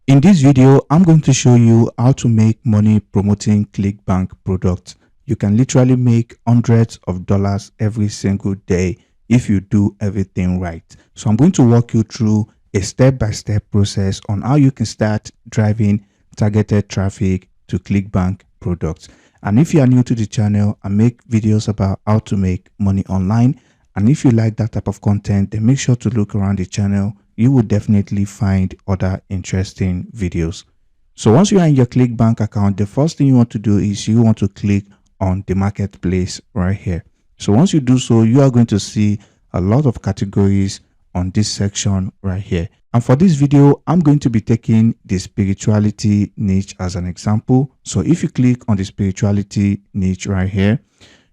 In this video, I'm going to show you how to make money promoting Clickbank products. You can literally make hundreds of dollars every single day if you do everything right. So I'm going to walk you through a step-by-step process on how you can start driving targeted traffic to Clickbank products. And if you are new to the channel, I make videos about how to make money online. And if you like that type of content, then make sure to look around the channel. You will definitely find other interesting videos. So once you are in your Clickbank account, the first thing you want to do is you want to click on the marketplace right here. So once you do so, you are going to see a lot of categories on this section right here. And for this video, I'm going to be taking the spirituality niche as an example. So if you click on the spirituality niche right here,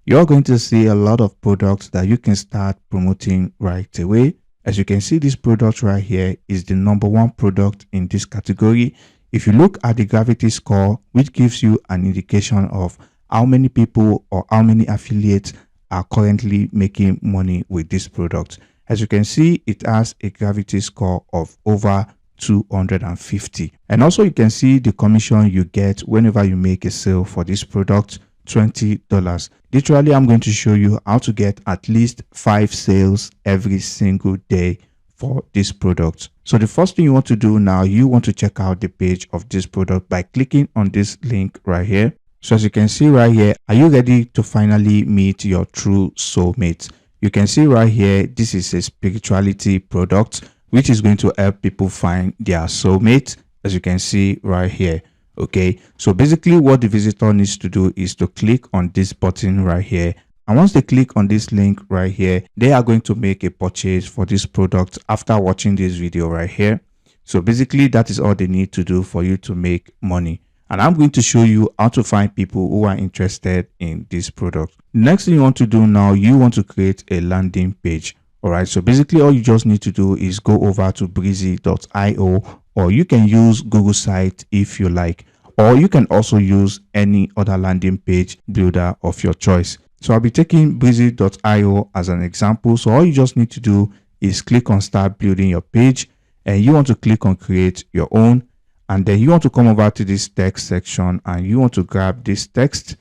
you're going to see a lot of products that you can start promoting right away. As you can see, this product right here is the #1 product in this category. If you look at the gravity score, which gives you an indication of how many people or how many affiliates are currently making money with this product. As you can see, it has a gravity score of over 250. And also you can see the commission you get whenever you make a sale for this product. $20. Literally, I'm going to show you how to get at least 5 sales every single day for this product. So the first thing you want to do now, you want to check out the page of this product by clicking on this link right here. So as you can see right here, are you ready to finally meet your true soulmate? You can see right here, this is a spirituality product, which is going to help people find their soulmate. As you can see right here. Okay, so basically what the visitor needs to do is to click on this button right here. And once they click on this link right here, they are going to make a purchase for this product after watching this video right here. So basically that is all they need to do for you to make money. And I'm going to show you how to find people who are interested in this product. Next thing you want to do now, you want to create a landing page. All right, so basically all you just need to do is go over to breezy.io, or you can use Google site if you like, or you can also use any other landing page builder of your choice. So I'll be taking breezy.io as an example. So all you just need to do is click on start building your page, and you want to click on create your own, and then you want to come over to this text section and you want to grab this text.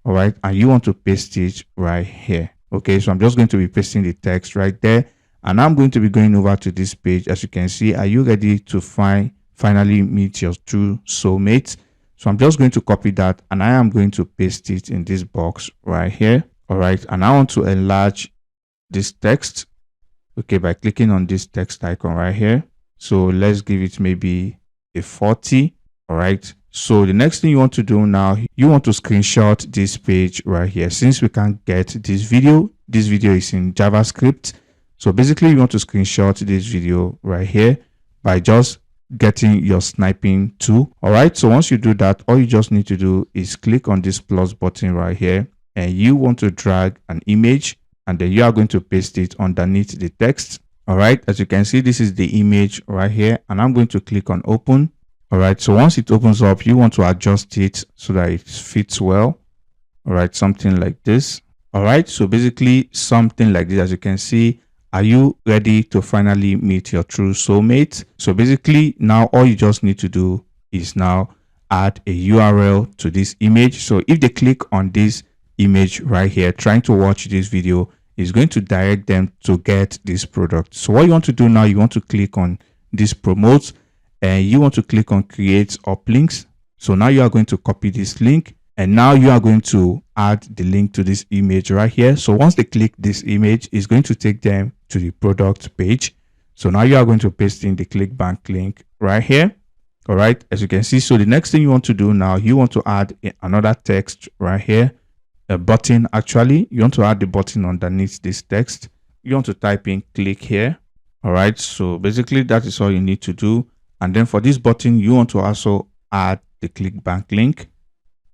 All right, and you want to paste it right here. Okay, so I'm just going to be pasting the text right there, and I'm going to be going over to this page. As you can see, are you ready to finally meet your true soulmate? So I'm just going to copy that and I am going to paste it in this box right here. All right, and I want to enlarge this text, okay, by clicking on this text icon right here. So let's give it maybe a 40. All right, so the next thing you want to do now, you want to screenshot this page right here. Since we can't get this video is in JavaScript. So basically you want to screenshot this video right here by just getting your sniping tool. All right, so once you do that, all you just need to do is click on this plus button right here, and you want to drag an image, and then you are going to paste it underneath the text. All right, as you can see, this is the image right here, and I'm going to click on open. All right, so once it opens up, you want to adjust it so that it fits well. All right, something like this. All right, so basically something like this. As you can see, are you ready to finally meet your true soulmate? So basically now all you just need to do is now add a URL to this image. So if they click on this image right here, trying to watch this video, is going to direct them to get this product. So what you want to do now, you want to click on this promote, and you want to click on create uplinks. So now you are going to copy this link, and now you are going to add the link to this image right here. So once they click this image, it's going to take them to the product page. So now you are going to paste in the Clickbank link right here. All right, as you can see. So the next thing you want to do now, you want to add another text right here, a button. Actually, you want to add the button underneath this text. You want to type in click here. All right, so basically that is all you need to do. And then for this button, you want to also add the Clickbank link.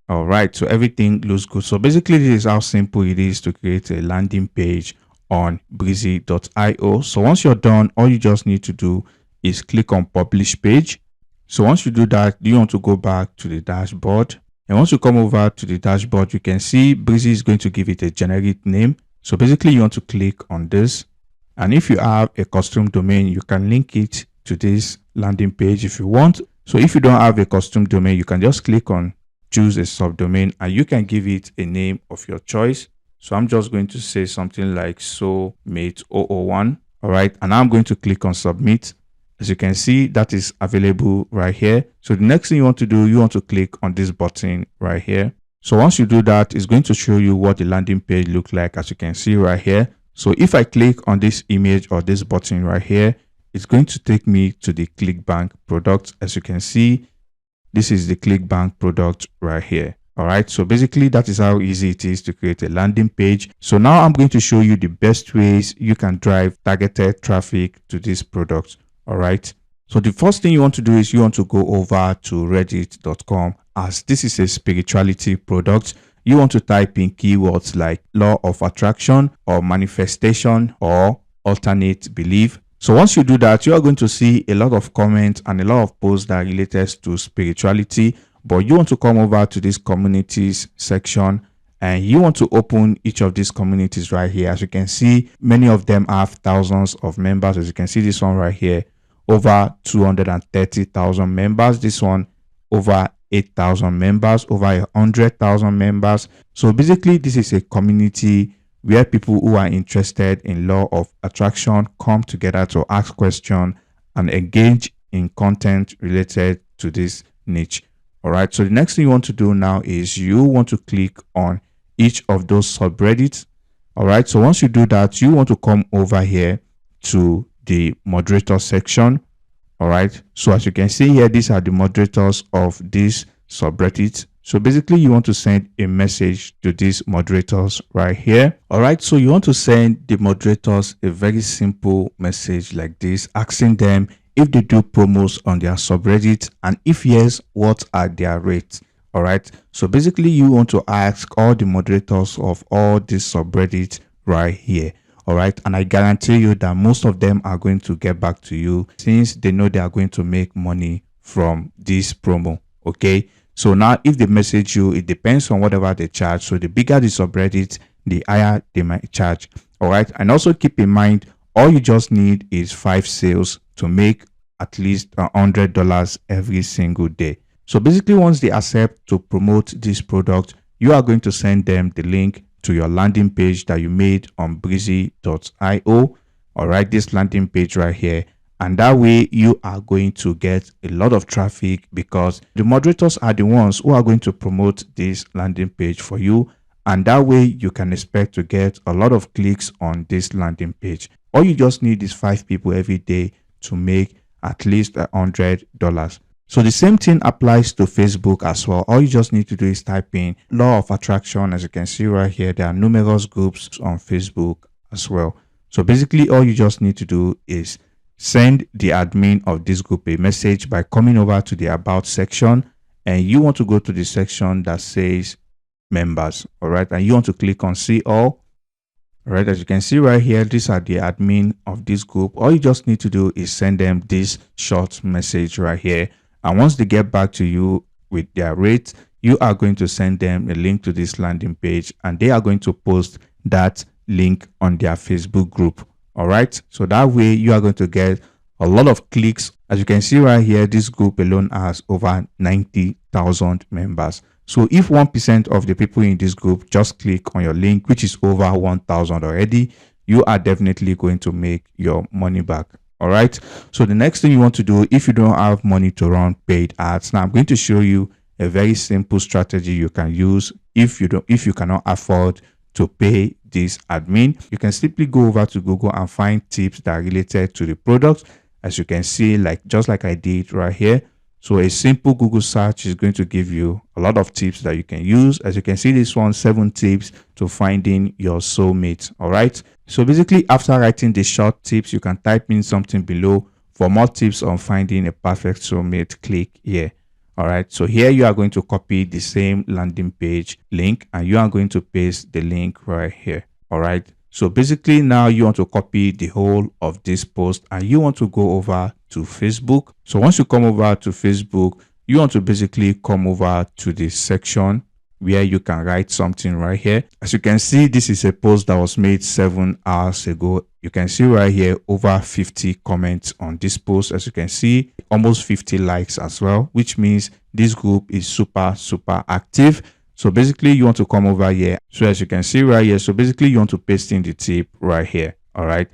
All right, so everything looks good. So basically this is how simple it is to create a landing page on breezy.io. So once you're done, all you just need to do is click on publish page. So once you do that, you want to go back to the dashboard, and once you come over to the dashboard, you can see Breezy is going to give it a generic name. So basically you want to click on this, and if you have a custom domain, you can link it to this landing page if you want. So if you don't have a custom domain, you can just click on choose a subdomain and you can give it a name of your choice. So I'm just going to say something like soulmate 001. All right. And I'm going to click on submit. As you can see, that is available right here. So the next thing you want to do, you want to click on this button right here. So once you do that, it's going to show you what the landing page looks like, as you can see right here. So if I click on this image or this button right here, it's going to take me to the Clickbank product. As you can see, this is the Clickbank product right here. All right. So basically that is how easy it is to create a landing page. So now I'm going to show you the best ways you can drive targeted traffic to this product. All right. So the first thing you want to do is you want to go over to reddit.com. As this is a spirituality product, you want to type in keywords like law of attraction or manifestation or alternate belief. So once you do that, you are going to see a lot of comments and a lot of posts that are related to spirituality. But you want to come over to this communities section and you want to open each of these communities right here. As you can see, many of them have thousands of members. As you can see, this one right here, over 230,000 members. This one, over 8,000 members, over 100,000 members. So basically, this is a community where people who are interested in law of attraction come together to ask questions and engage in content related to this niche. All right. So the next thing you want to do now is you want to click on each of those subreddits. All right. So once you do that, you want to come over here to the moderator section. All right. So as you can see here, these are the moderators of this subreddit. So basically you want to send a message to these moderators right here. All right. So you want to send the moderators a very simple message like this, asking them if they do promos on their subreddit, and if yes, what are their rates. All right. So basically you want to ask all the moderators of all these subreddits right here. All right. And I guarantee you that most of them are going to get back to you since they know they are going to make money from this promo. Okay. So now if they message you, it depends on whatever they charge. So the bigger the subreddit, the higher they might charge. All right. And also keep in mind, all you just need is 5 sales to make at least $100 every single day. So basically, once they accept to promote this product, you are going to send them the link to your landing page that you made on breezy.io. All right, this landing page right here. And that way you are going to get a lot of traffic because the moderators are the ones who are going to promote this landing page for you. And that way you can expect to get a lot of clicks on this landing page. All you just need is 5 people every day to make at least $100. So the same thing applies to Facebook as well. All you just need to do is type in law of attraction. As you can see right here, there are numerous groups on Facebook as well. So basically all you just need to do is send the admin of this group a message by coming over to the about section, and you want to go to the section that says members. All right. And you want to click on see all. All right, as you can see right here, these are the admin of this group. All you just need to do is send them this short message right here. And once they get back to you with their rate, you are going to send them a link to this landing page and they are going to post that link on their Facebook group. All right, so that way you are going to get a lot of clicks. As you can see right here, this group alone has over 90,000 members. So if 1% of the people in this group just click on your link, which is over 1,000 already, you are definitely going to make your money back. All right. So the next thing you want to do, if you don't have money to run paid ads, now I'm going to show you a very simple strategy you can use if you cannot afford to pay this admin. You can simply go over to Google and find tips that are related to the product. As you can see, just like I did right here. So a simple Google search is going to give you a lot of tips that you can use. As you can see, this one, 7 tips to finding your soulmate. All right. So basically, after writing the short tips, you can type in something below. For more tips on finding a perfect soulmate, click here. All right. So here you are going to copy the same landing page link and you are going to paste the link right here. All right. So basically now you want to copy the whole of this post and you want to go over to Facebook. So once you come over to Facebook, you want to basically come over to this section where you can write something right here. As you can see, this is a post that was made 7 hours ago. You can see right here over 50 comments on this post. As you can see, almost 50 likes as well, which means this group is super active. So basically you want to come over here. So as you can see right here, so basically you want to paste in the tip right here. All right,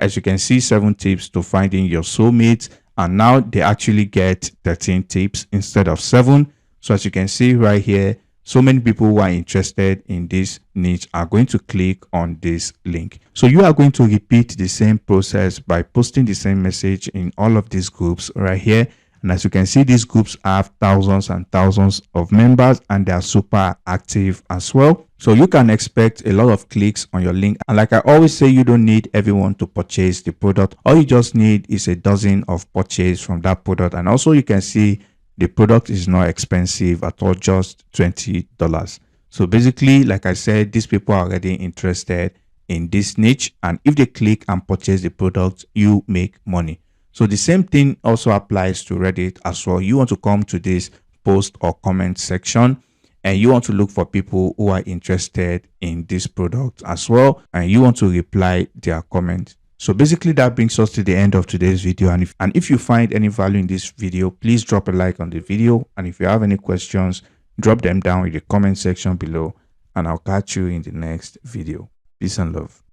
as you can see, 7 tips to finding your soulmate, and now they actually get 13 tips instead of 7. So as you can see right here, so many people who are interested in this niche are going to click on this link. So you are going to repeat the same process by posting the same message in all of these groups right here. And as you can see, these groups have thousands and thousands of members, and they are super active as well. So you can expect a lot of clicks on your link. And like I always say, you don't need everyone to purchase the product. All you just need is a dozen of purchase from that product. And also you can see the product is not expensive at all, just $20. So basically, like I said, these people are already interested in this niche, and if they click and purchase the product, you make money. So the same thing also applies to Reddit as well. You want to come to this post or comment section, and you want to look for people who are interested in this product as well, and you want to reply their comment. So basically that brings us to the end of today's video. And if you find any value in this video, please drop a like on the video. And if you have any questions, drop them down in the comment section below, and I'll catch you in the next video. Peace and love.